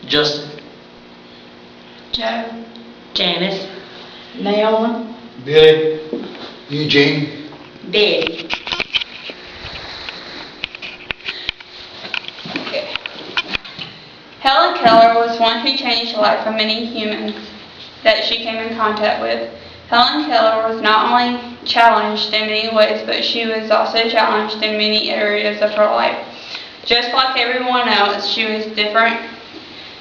Justin. Joe. Janice. Naomi. Billy. Eugene. Betty. Okay. Helen Keller was one who changed the life of many humans that she came in contact with. Helen Keller was not only challenged in many ways, but she was also challenged in many areas of her life. Just like everyone else, she was different,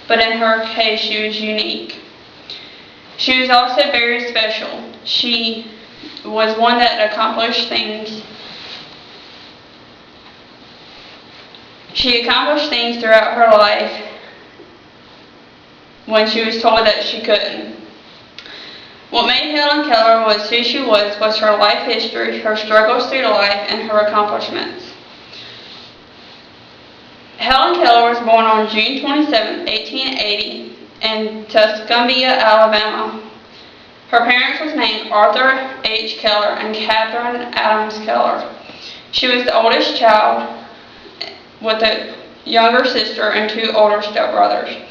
but in her case, she was unique. She was also very special. She was one that accomplished things. She accomplished things throughout her life when she was told that she couldn't. What made Helen Keller was who she was her life history, her struggles through life, and her accomplishments. Helen Keller was born on June 27, 1880 in Tuscumbia, Alabama. Her parents was named Arthur H. Keller and Catherine Adams Keller. She was the oldest child with a younger sister and two older stepbrothers.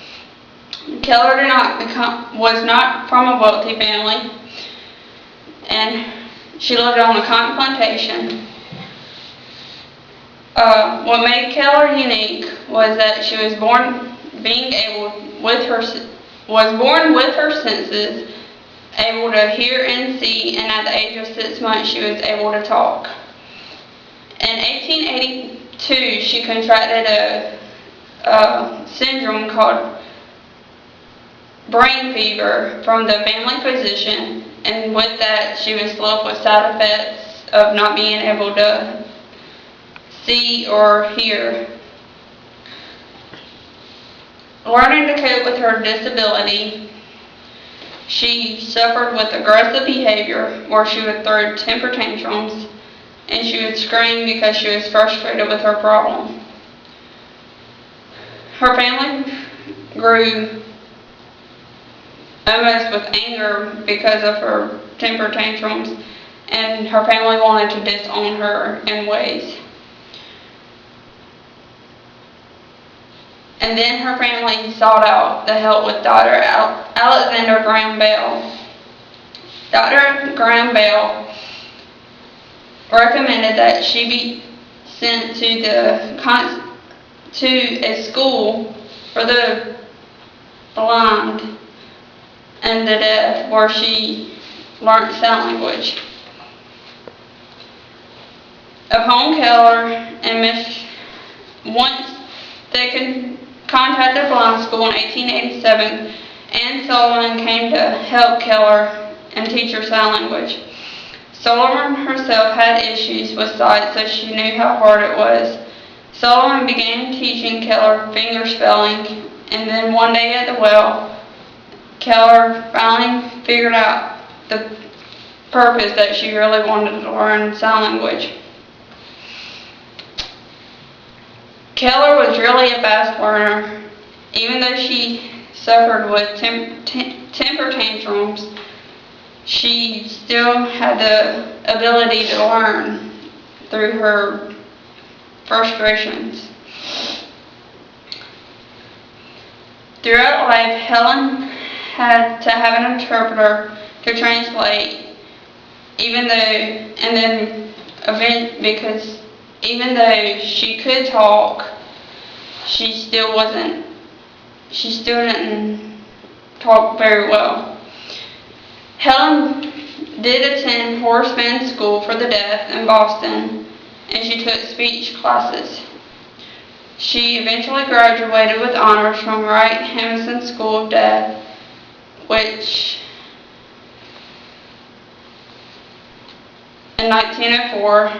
Keller was not from a wealthy family, and she lived on a cotton plantation. What made Keller unique was that she was born with her senses, able to hear and see, and at the age of 6 months she was able to talk. In 1882, she contracted a syndrome called brain fever from the family physician, and with that she was left with side effects of not being able to see or hear. Learning to cope with her disability, she suffered with aggressive behavior where she would throw temper tantrums and she would scream because she was frustrated with her problem. Her family grew almost with anger because of her temper tantrums, and her family wanted to disown her in ways. And then her family sought out the help with Dr. Alexander Graham Bell. Dr. Graham Bell recommended that she be sent to a school for the blind and the deaf, where she learned sign language. Upon Keller and once they contacted blind school in 1887, Anne Sullivan came to help Keller and teach her sign language. Sullivan herself had issues with sight, so she knew how hard it was. Sullivan began teaching Keller finger spelling, and then one day at the well, Keller finally figured out the purpose that she really wanted to learn sign language. Keller was really a fast learner. Even though she suffered with temper tantrums, she still had the ability to learn through her frustrations. Throughout life, Helen had to have an interpreter to translate, because even though she could talk, she still didn't talk very well. Helen did attend Horseman School for the Deaf in Boston, and she took speech classes. She eventually graduated with honors from Wright Hamilton School of Deaf, which in 1904,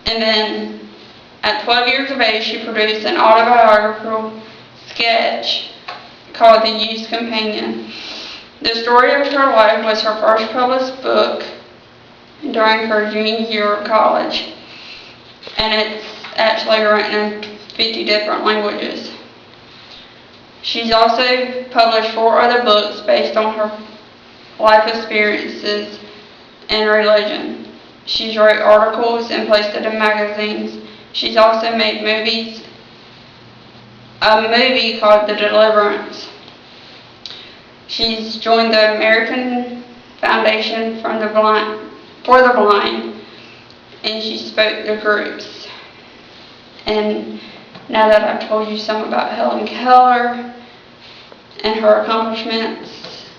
and then at 12 years of age she produced an autobiographical sketch called The Youth's Companion. The story of her life was her first published book during her junior year of college, and it's actually written in 50 different languages. She's also published 4 other books based on her life experiences and religion. She's wrote articles and placed it in magazines. She's also made movies a movie called The Deliverance. She's joined the American Foundation for the Blind, and she spoke to groups. And now that I've told you some about Helen Keller and her accomplishments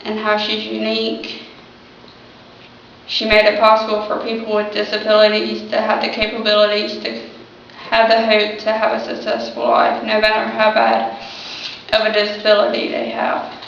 and how she's unique, she made it possible for people with disabilities to have the capabilities to have the hope to have a successful life, no matter how bad of a disability they have.